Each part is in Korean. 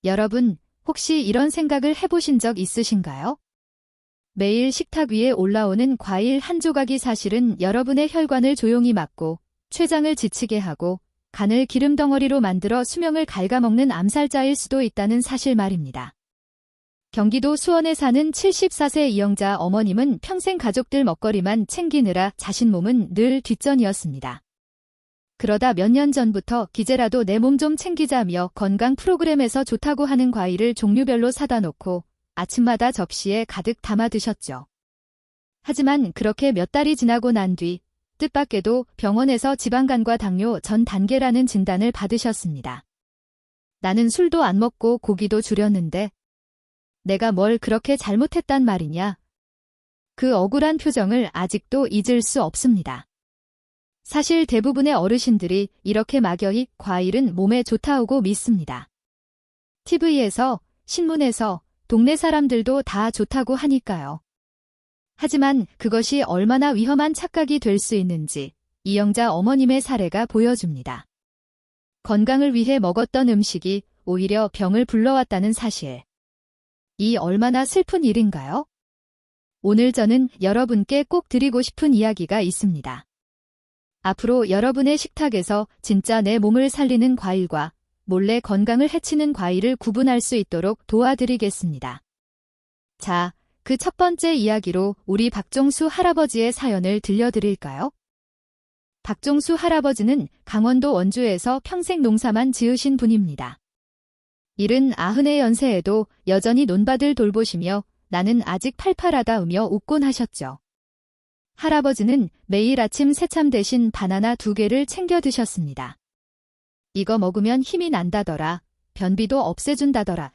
여러분, 혹시 이런 생각을 해보신 적 있으신가요? 매일 식탁 위에 올라오는 과일 한 조각이 사실은 여러분의 혈관을 조용히 막고 췌장을 지치게 하고 간을 기름덩어리로 만들어 수명을 갉아먹는 암살자일 수도 있다는 사실 말입니다. 경기도 수원에 사는 74세 이영자 어머님은 평생 가족들 먹거리만 챙기느라 자신 몸은 늘 뒷전이었습니다. 그러다 몇 년 전부터 기재라도 내 몸 좀 챙기자며 건강 프로그램에서 좋다고 하는 과일을 종류별로 사다 놓고 아침마다 접시에 가득 담아 드셨죠. 하지만 그렇게 몇 달이 지나고 난 뒤 뜻밖에도 병원에서 지방간과 당뇨 전 단계라는 진단을 받으셨습니다. 나는 술도 안 먹고 고기도 줄였는데 내가 뭘 그렇게 잘못했단 말이냐. 그 억울한 표정을 아직도 잊을 수 없습니다. 사실 대부분의 어르신들이 이렇게 막연히 과일은 몸에 좋다고 믿습니다. TV에서, 신문에서, 동네 사람들도 다 좋다고 하니까요. 하지만 그것이 얼마나 위험한 착각이 될 수 있는지 이영자 어머님의 사례가 보여줍니다. 건강을 위해 먹었던 음식이 오히려 병을 불러왔다는 사실. 이 얼마나 슬픈 일인가요? 오늘 저는 여러분께 꼭 드리고 싶은 이야기가 있습니다. 앞으로 여러분의 식탁에서 진짜 내 몸을 살리는 과일과 몰래 건강을 해치는 과일을 구분할 수 있도록 도와드리겠습니다. 자, 그 첫 번째 이야기로 우리 박종수 할아버지의 사연을 들려드릴까요? 박종수 할아버지는 강원도 원주에서 평생 농사만 지으신 분입니다. 90의 연세에도 여전히 논밭을 돌보시며 나는 아직 팔팔하다으며 웃곤 하셨죠. 할아버지는 매일 아침 새참 대신 바나나 2개를 챙겨 드셨습니다. 이거 먹으면 힘이 난다더라. 변비도 없애준다더라.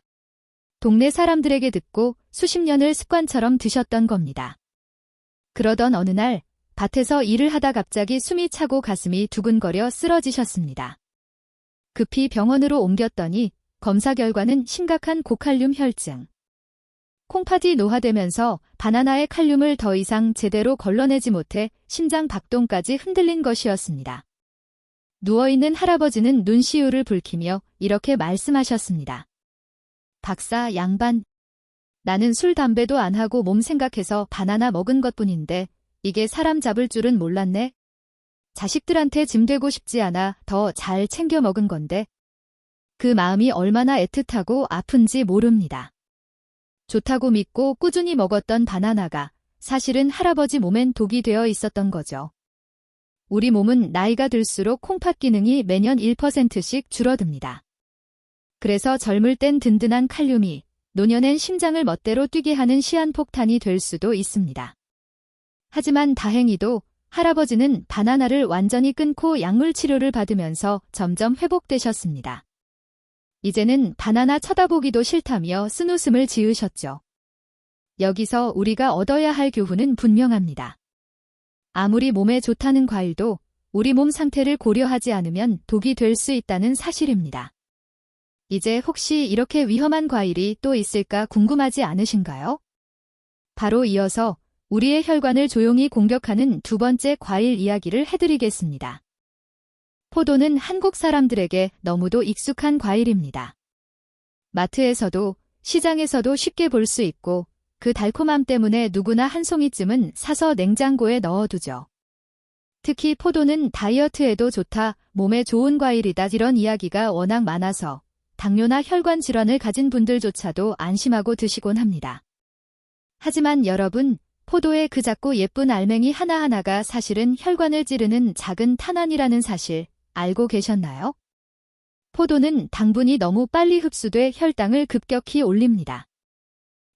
동네 사람들에게 듣고 수십 년을 습관처럼 드셨던 겁니다. 그러던 어느 날 밭에서 일을 하다 갑자기 숨이 차고 가슴이 두근거려 쓰러지셨습니다. 급히 병원으로 옮겼더니 검사 결과는 심각한 고칼륨 혈증. 콩팥이 노화되면서 바나나의 칼륨을 더 이상 제대로 걸러내지 못해 심장 박동까지 흔들린 것이었습니다. 누워있는 할아버지는 눈시울을 붉히며 이렇게 말씀하셨습니다. 박사 양반, 나는 술 담배도 안 하고 몸 생각해서 바나나 먹은 것뿐인데 이게 사람 잡을 줄은 몰랐네. 자식들한테 짐 되고 싶지 않아 더 잘 챙겨 먹은 건데 그 마음이 얼마나 애틋하고 아픈지 모릅니다. 좋다고 믿고 꾸준히 먹었던 바나나가 사실은 할아버지 몸엔 독이 되어 있었던 거죠. 우리 몸은 나이가 들수록 콩팥 기능이 매년 1%씩 줄어듭니다. 그래서 젊을 땐 든든한 칼륨이 노년엔 심장을 멋대로 뛰게 하는 시한폭탄이 될 수도 있습니다. 하지만 다행히도 할아버지는 바나나를 완전히 끊고 약물 치료를 받으면서 점점 회복되셨습니다. 이제는 바나나 쳐다보기도 싫다며 쓴웃음을 지으셨죠. 여기서 우리가 얻어야 할 교훈은 분명합니다. 아무리 몸에 좋다는 과일도 우리 몸 상태를 고려하지 않으면 독이 될 수 있다는 사실입니다. 이제 혹시 이렇게 위험한 과일이 또 있을까 궁금하지 않으신가요? 바로 이어서 우리의 혈관을 조용히 공격하는 두 번째 과일 이야기를 해드리겠습니다. 포도는 한국 사람들에게 너무도 익숙한 과일입니다. 마트에서도 시장에서도 쉽게 볼 수 있고 그 달콤함 때문에 누구나 한 송이쯤은 사서 냉장고에 넣어두죠. 특히 포도는 다이어트에도 좋다, 몸에 좋은 과일이다 이런 이야기가 워낙 많아서 당뇨나 혈관 질환을 가진 분들조차도 안심하고 드시곤 합니다. 하지만 여러분, 포도의 그 작고 예쁜 알맹이 하나하나가 사실은 혈관을 찌르는 작은 탄환이라는 사실 알고 계셨나요? 포도는 당분이 너무 빨리 흡수돼 혈당을 급격히 올립니다.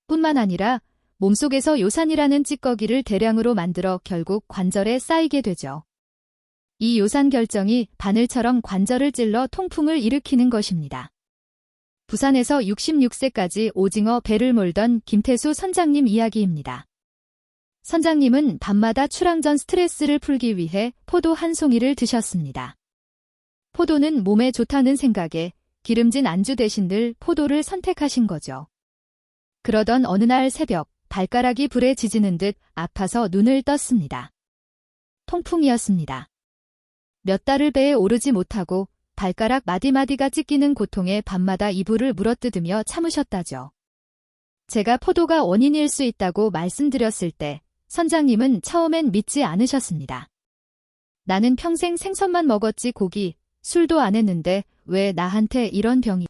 뿐만 아니라 몸속에서 요산이라는 찌꺼기를 대량으로 만들어 결국 관절에 쌓이게 되죠. 이 요산 결정이 바늘처럼 관절을 찔러 통풍을 일으키는 것입니다. 부산에서 66세까지 오징어 배를 몰던 김태수 선장님 이야기입니다. 선장님은 밤마다 출항 전 스트레스를 풀기 위해 포도 한 송이를 드셨습니다. 포도는 몸에 좋다는 생각에 기름진 안주 대신 늘 포도를 선택하신 거죠. 그러던 어느 날 새벽 발가락이 불에 지지는 듯 아파서 눈을 떴습니다. 통풍이었습니다. 몇 달을 배에 오르지 못하고 발가락 마디마디가 찢기는 고통에 밤마다 이불을 물어뜯으며 참으셨다죠. 제가 포도가 원인일 수 있다고 말씀드렸을 때 선장님은 처음엔 믿지 않으셨습니다. 나는 평생 생선만 먹었지 고기, 술도 안 했는데 왜 나한테 이런 병이.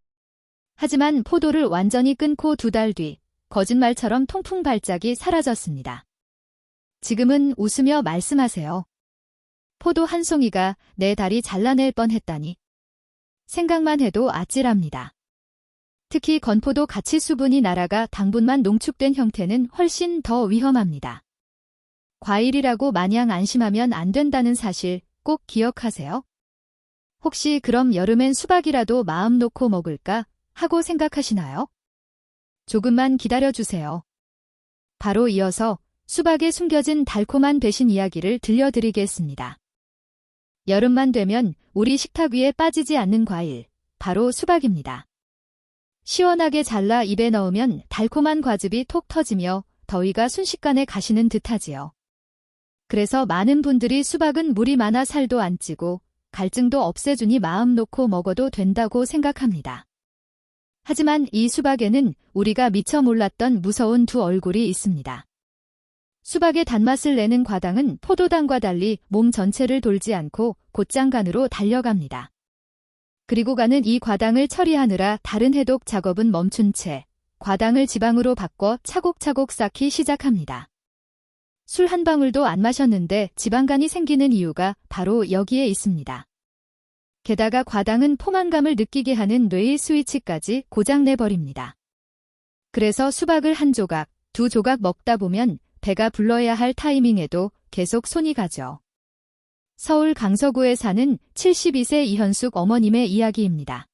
하지만 포도를 완전히 끊고 2달 뒤 거짓말처럼 통풍 발작이 사라졌습니다. 지금은 웃으며 말씀하세요. 포도 한 송이가 내 다리 잘라낼 뻔했다니. 생각만 해도 아찔합니다. 특히 건포도 가치 수분이 날아가 당분만 농축된 형태는 훨씬 더 위험합니다. 과일이라고 마냥 안심하면 안 된다는 사실 꼭 기억하세요. 혹시 그럼 여름엔 수박이라도 마음 놓고 먹을까 하고 생각하시나요? 조금만 기다려주세요. 바로 이어서 수박에 숨겨진 달콤한 배신 이야기를 들려드리겠습니다. 여름만 되면 우리 식탁 위에 빠지지 않는 과일, 바로 수박입니다. 시원하게 잘라 입에 넣으면 달콤한 과즙이 톡 터지며 더위가 순식간에 가시는 듯하지요. 그래서 많은 분들이 수박은 물이 많아 살도 안 찌고 갈증도 없애주니 마음 놓고 먹어도 된다고 생각합니다. 하지만 이 수박에는 우리가 미처 몰랐던 무서운 두 얼굴이 있습니다. 수박의 단맛을 내는 과당은 포도당과 달리 몸 전체를 돌지 않고 곧장간으로 달려갑니다. 그리고 가는 이 과당을 처리하느라 다른 해독 작업은 멈춘 채 과당을 지방으로 바꿔 차곡차곡 쌓기 시작합니다. 술 한 방울도 안 마셨는데 지방간이 생기는 이유가 바로 여기에 있습니다. 게다가 과당은 포만감을 느끼게 하는 뇌의 스위치까지 고장내버립니다. 그래서 수박을 한 조각, 2조각 먹다 보면 배가 불러야 할 타이밍에도 계속 손이 가죠. 서울 강서구에 사는 72세 이현숙 어머님의 이야기입니다.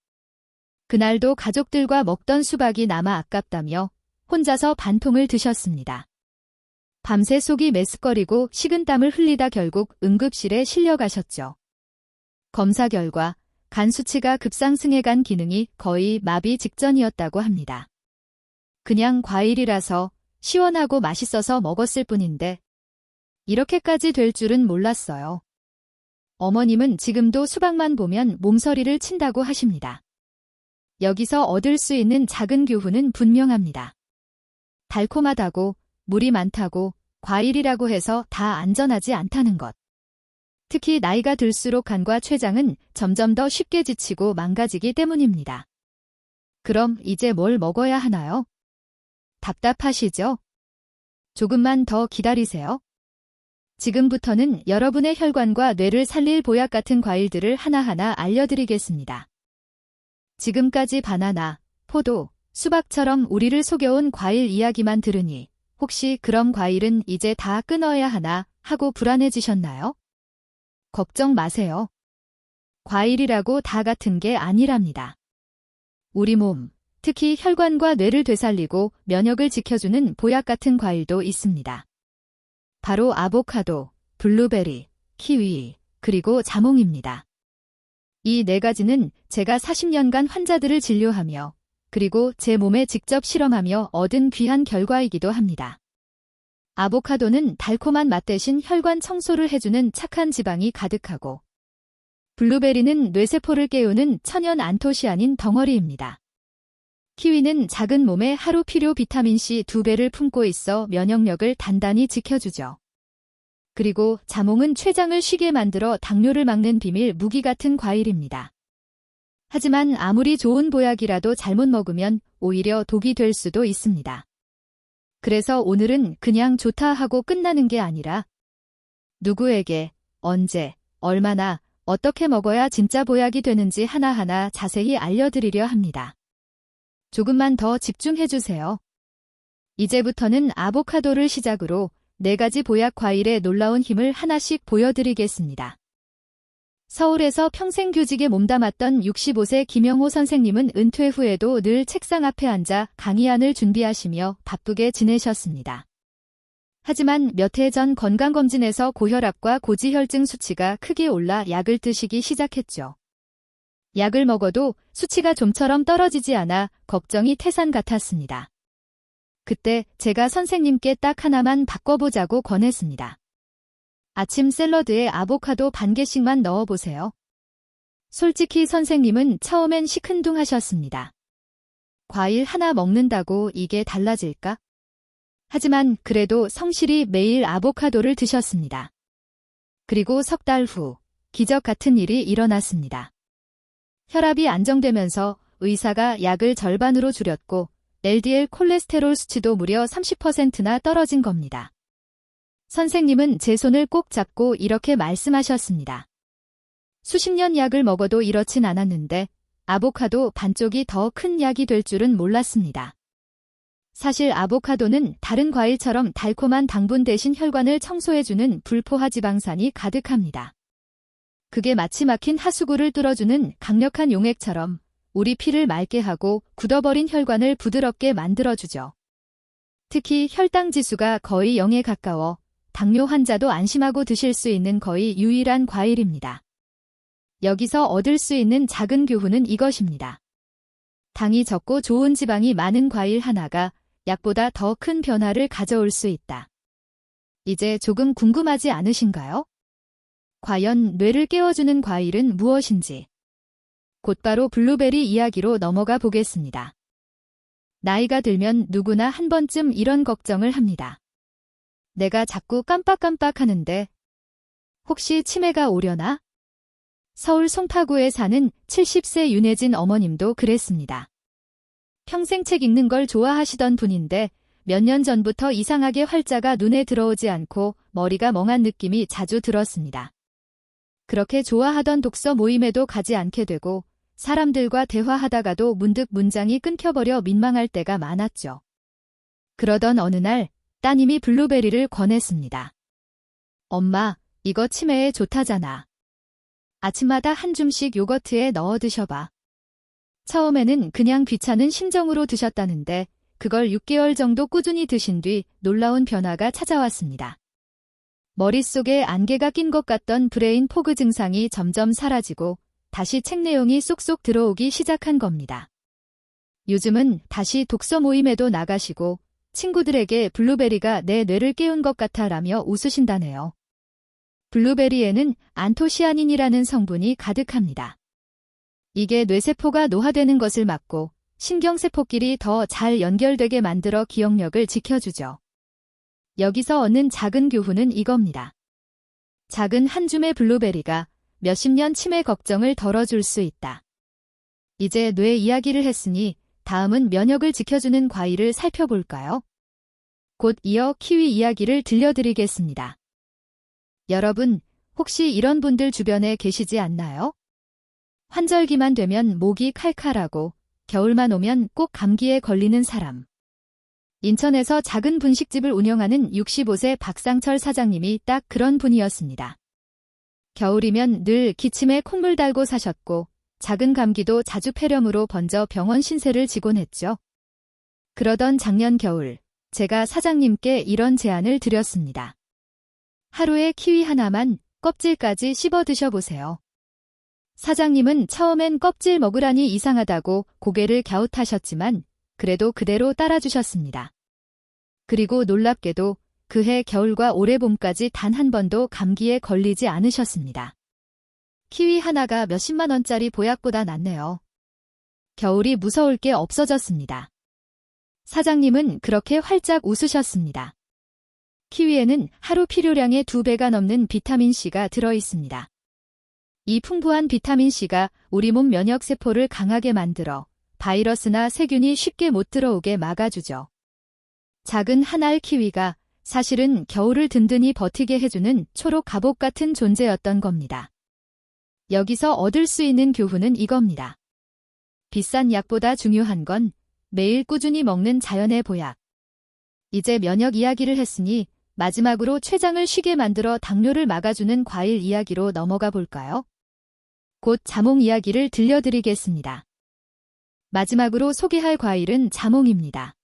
그날도 가족들과 먹던 수박이 남아 아깝다며 혼자서 반통을 드셨습니다. 밤새 속이 메스꺼리고 식은땀을 흘리다 결국 응급실에 실려가셨죠. 검사 결과 간 수치가 급상승해 간 기능이 거의 마비 직전이었다고 합니다. 그냥 과일이라서 시원하고 맛있어서 먹었을 뿐인데 이렇게까지 될 줄은 몰랐어요. 어머님은 지금도 수박만 보면 몸서리를 친다고 하십니다. 여기서 얻을 수 있는 작은 교훈은 분명합니다. 달콤하다고, 물이 많다고, 과일이라고 해서 다 안전하지 않다는 것. 특히 나이가 들수록 간과 췌장은 점점 더 쉽게 지치고 망가지기 때문입니다. 그럼 이제 뭘 먹어야 하나요? 답답하시죠? 조금만 더 기다리세요. 지금부터는 여러분의 혈관과 뇌를 살릴 보약 같은 과일들을 하나하나 알려드리겠습니다. 지금까지 바나나, 포도, 수박처럼 우리를 속여온 과일 이야기만 들으니 혹시 그럼 과일은 이제 다 끊어야 하나 하고 불안해지셨나요? 걱정 마세요. 과일이라고 다 같은 게 아니랍니다. 우리 몸, 특히 혈관과 뇌를 되살리고 면역을 지켜주는 보약 같은 과일도 있습니다. 바로 아보카도, 블루베리, 키위, 그리고 자몽입니다. 이 4가지는 제가 40년간 환자들을 진료하며 그리고 제 몸에 직접 실험하며 얻은 귀한 결과이기도 합니다. 아보카도는 달콤한 맛 대신 혈관 청소를 해주는 착한 지방이 가득하고 블루베리는 뇌세포를 깨우는 천연 안토시아닌 덩어리입니다. 키위는 작은 몸에 하루 필요 비타민C 2배를 품고 있어 면역력을 단단히 지켜주죠. 그리고 자몽은 췌장을 쉬게 만들어 당뇨를 막는 비밀 무기 같은 과일입니다. 하지만 아무리 좋은 보약이라도 잘못 먹으면 오히려 독이 될 수도 있습니다. 그래서 오늘은 그냥 좋다 하고 끝나는 게 아니라 누구에게, 언제, 얼마나, 어떻게 먹어야 진짜 보약이 되는지 하나하나 자세히 알려드리려 합니다. 조금만 더 집중해주세요. 이제부터는 아보카도를 시작으로 4가지 보약 과일의 놀라운 힘을 하나씩 보여드리겠습니다. 서울에서 평생 교직에 몸담았던 65세 김영호 선생님은 은퇴 후에도 늘 책상 앞에 앉아 강의안을 준비하시며 바쁘게 지내셨습니다. 하지만 몇 해 전 건강검진에서 고혈압과 고지혈증 수치가 크게 올라 약을 드시기 시작했죠. 약을 먹어도 수치가 좀처럼 떨어지지 않아 걱정이 태산 같았습니다. 그때 제가 선생님께 딱 하나만 바꿔보자고 권했습니다. 아침 샐러드에 아보카도 반 개씩만 넣어보세요. 솔직히 선생님은 처음엔 시큰둥하셨습니다. 과일 하나 먹는다고 이게 달라질까? 하지만 그래도 성실히 매일 아보카도를 드셨습니다. 그리고 석 달 후 기적 같은 일이 일어났습니다. 혈압이 안정되면서 의사가 약을 절반으로 줄였고 LDL 콜레스테롤 수치도 무려 30%나 떨어진 겁니다. 선생님은 제 손을 꼭 잡고 이렇게 말씀하셨습니다. 수십 년 약을 먹어도 이렇진 않았는데 아보카도 반쪽이 더 큰 약이 될 줄은 몰랐습니다. 사실 아보카도는 다른 과일처럼 달콤한 당분 대신 혈관을 청소해주는 불포화 지방산이 가득합니다. 그게 마치 막힌 하수구를 뚫어주는 강력한 용액처럼 우리 피를 맑게 하고 굳어버린 혈관을 부드럽게 만들어주죠. 특히 혈당 지수가 거의 0에 가까워 당뇨 환자도 안심하고 드실 수 있는 거의 유일한 과일입니다. 여기서 얻을 수 있는 작은 교훈은 이것입니다. 당이 적고 좋은 지방이 많은 과일 하나가 약보다 더 큰 변화를 가져올 수 있다. 이제 조금 궁금하지 않으신가요? 과연 뇌를 깨워주는 과일은 무엇인지. 곧바로 블루베리 이야기로 넘어가 보겠습니다. 나이가 들면 누구나 한 번쯤 이런 걱정을 합니다. 내가 자꾸 깜빡깜빡 하는데 혹시 치매가 오려나? 서울 송파구에 사는 70세 윤혜진 어머님도 그랬습니다. 평생 책 읽는 걸 좋아하시던 분인데 몇 년 전부터 이상하게 활자가 눈에 들어오지 않고 머리가 멍한 느낌이 자주 들었습니다. 그렇게 좋아하던 독서 모임에도 가지 않게 되고 사람들과 대화하다가도 문득 문장이 끊겨버려 민망할 때가 많았죠. 그러던 어느 날 따님이 블루베리를 권했습니다. 엄마, 이거 치매에 좋다잖아. 아침마다 한 줌씩 요거트에 넣어 드셔봐. 처음에는 그냥 귀찮은 심정으로 드셨다는데 그걸 6개월 정도 꾸준히 드신 뒤 놀라운 변화가 찾아왔습니다. 머릿속에 안개가 낀 것 같던 브레인 포그 증상이 점점 사라지고 다시 책 내용이 쏙쏙 들어오기 시작한 겁니다. 요즘은 다시 독서 모임에도 나가시고 친구들에게 블루베리가 내 뇌를 깨운 것 같아라며 웃으신다네요. 블루베리에는 안토시아닌이라는 성분이 가득합니다. 이게 뇌세포가 노화되는 것을 막고 신경세포끼리 더 잘 연결되게 만들어 기억력을 지켜주죠. 여기서 얻는 작은 교훈은 이겁니다. 작은 한 줌의 블루베리가 몇십 년 치매 걱정을 덜어줄 수 있다. 이제 뇌 이야기를 했으니 다음은 면역을 지켜주는 과일을 살펴볼까요? 곧 이어 키위 이야기를 들려드리겠습니다. 여러분, 혹시 이런 분들 주변에 계시지 않나요? 환절기만 되면 목이 칼칼하고 겨울만 오면 꼭 감기에 걸리는 사람. 인천에서 작은 분식집을 운영하는 65세 박상철 사장님이 딱 그런 분이었습니다. 겨울이면 늘 기침에 콧물 달고 사셨고 작은 감기도 자주 폐렴으로 번져 병원 신세를 지곤 했죠. 그러던 작년 겨울, 제가 사장님께 이런 제안을 드렸습니다. 하루에 키위 하나만 껍질까지 씹어 드셔보세요. 사장님은 처음엔 껍질 먹으라니 이상하다고 고개를 갸웃하셨지만 그래도 그대로 따라주셨습니다. 그리고 놀랍게도 그해 겨울과 올해 봄까지 단 한 번도 감기에 걸리지 않으셨습니다. 키위 하나가 몇십만 원짜리 보약보다 낫네요. 겨울이 무서울 게 없어졌습니다. 사장님은 그렇게 활짝 웃으셨습니다. 키위에는 하루 필요량의 2배가 넘는 비타민C가 들어있습니다. 이 풍부한 비타민C가 우리 몸 면역세포를 강하게 만들어 바이러스나 세균이 쉽게 못 들어오게 막아주죠. 작은 한 알 키위가 사실은 겨울을 든든히 버티게 해주는 초록 갑옷 같은 존재였던 겁니다. 여기서 얻을 수 있는 교훈은 이겁니다. 비싼 약보다 중요한 건 매일 꾸준히 먹는 자연의 보약. 이제 면역 이야기를 했으니 마지막으로 췌장을 쉬게 만들어 당뇨를 막아주는 과일 이야기로 넘어가 볼까요? 곧 자몽 이야기를 들려드리겠습니다. 마지막으로 소개할 과일은 자몽입니다.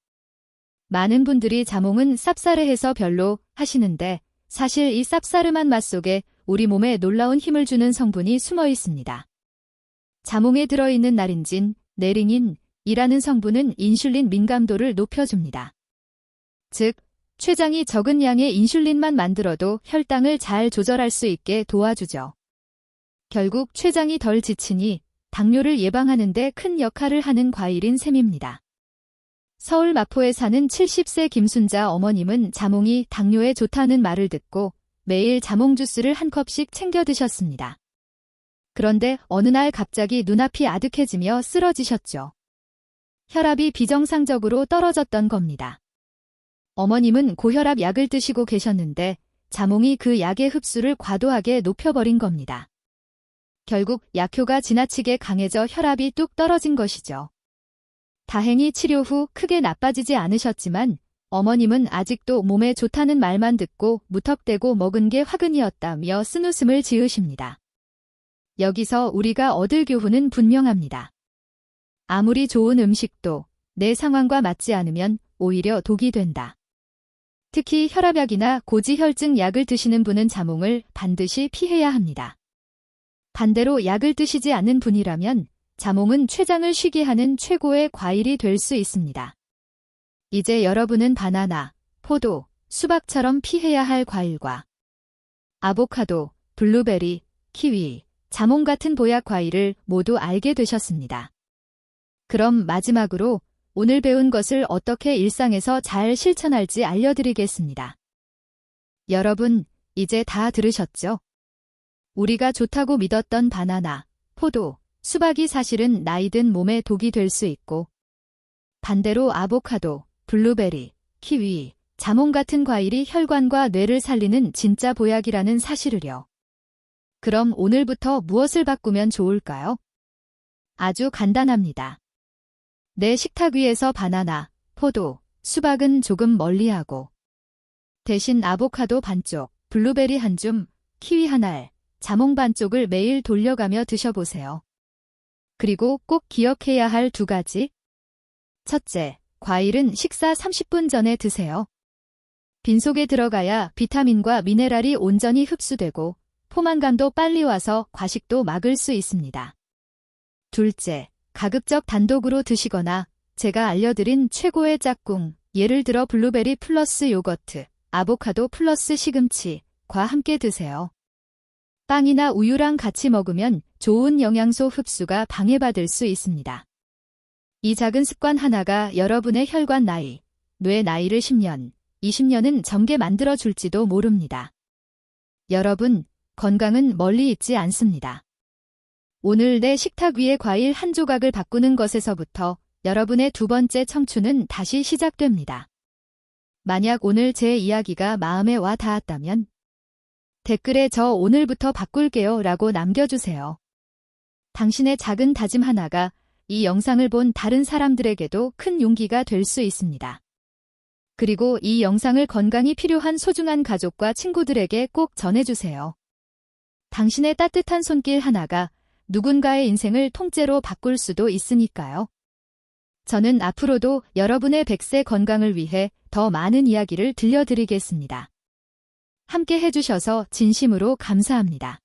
많은 분들이 자몽은 쌉싸래해서 별로 하시는데 사실 이 쌉싸름한 맛 속에 우리 몸에 놀라운 힘을 주는 성분이 숨어 있습니다. 자몽에 들어있는 나린진, 네링인이라는 성분은 인슐린 민감도를 높여줍니다. 즉, 췌장이 적은 양의 인슐린만 만들어도 혈당을 잘 조절할 수 있게 도와주죠. 결국 췌장이 덜 지치니 당뇨를 예방하는 데 큰 역할을 하는 과일인 셈입니다. 서울 마포에 사는 70세 김순자 어머님은 자몽이 당뇨에 좋다는 말을 듣고 매일 자몽 주스를 한 컵씩 챙겨 드셨습니다. 그런데 어느 날 갑자기 눈앞이 아득해지며 쓰러지셨죠. 혈압이 비정상적으로 떨어졌던 겁니다. 어머님은 고혈압 약을 드시고 계셨는데 자몽이 그 약의 흡수를 과도하게 높여버린 겁니다. 결국 약효가 지나치게 강해져 혈압이 뚝 떨어진 것이죠. 다행히 치료 후 크게 나빠지지 않으셨지만 어머님은 아직도 몸에 좋다는 말만 듣고 무턱대고 먹은 게 화근이었다며 쓴웃음을 지으십니다. 여기서 우리가 얻을 교훈은 분명합니다. 아무리 좋은 음식도 내 상황과 맞지 않으면 오히려 독이 된다. 특히 혈압약이나 고지혈증 약을 드시는 분은 자몽을 반드시 피해야 합니다. 반대로 약을 드시지 않는 분이라면 자몽은 췌장을 쉬게 하는 최고의 과일이 될 수 있습니다. 이제 여러분은 바나나, 포도, 수박처럼 피해야 할 과일과 아보카도, 블루베리, 키위, 자몽 같은 보약 과일을 모두 알게 되셨습니다. 그럼 마지막으로 오늘 배운 것을 어떻게 일상에서 잘 실천할지 알려드리겠습니다. 여러분, 이제 다 들으셨죠? 우리가 좋다고 믿었던 바나나, 포도, 수박이 사실은 나이든 몸에 독이 될 수 있고 반대로 아보카도, 블루베리, 키위, 자몽 같은 과일이 혈관과 뇌를 살리는 진짜 보약이라는 사실을요. 그럼 오늘부터 무엇을 바꾸면 좋을까요? 아주 간단합니다. 내 식탁 위에서 바나나, 포도, 수박은 조금 멀리하고 대신 아보카도 반쪽, 블루베리 한 줌, 키위 한 알, 자몽 반쪽을 매일 돌려가며 드셔보세요. 그리고 꼭 기억해야 할 2가지. 첫째, 과일은 식사 30분 전에 드세요. 빈속에 들어가야 비타민과 미네랄이 온전히 흡수되고 포만감도 빨리 와서 과식도 막을 수 있습니다. 둘째, 가급적 단독으로 드시거나 제가 알려드린 최고의 짝꿍, 예를 들어 블루베리 플러스 요거트, 아보카도 플러스 시금치과 함께 드세요. 빵이나 우유랑 같이 먹으면 좋은 영양소 흡수가 방해받을 수 있습니다. 이 작은 습관 하나가 여러분의 혈관 나이, 뇌 나이를 10년, 20년은 젊게 만들어줄지도 모릅니다. 여러분, 건강은 멀리 있지 않습니다. 오늘 내 식탁 위의 과일 한 조각을 바꾸는 것에서부터 여러분의 2번째 청춘은 다시 시작됩니다. 만약 오늘 제 이야기가 마음에 와 닿았다면 댓글에 저 오늘부터 바꿀게요 라고 남겨주세요. 당신의 작은 다짐 하나가 이 영상을 본 다른 사람들에게도 큰 용기가 될 수 있습니다. 그리고 이 영상을 건강이 필요한 소중한 가족과 친구들에게 꼭 전해주세요. 당신의 따뜻한 손길 하나가 누군가의 인생을 통째로 바꿀 수도 있으니까요. 저는 앞으로도 여러분의 100세 건강을 위해 더 많은 이야기를 들려드리겠습니다. 함께 해주셔서 진심으로 감사합니다.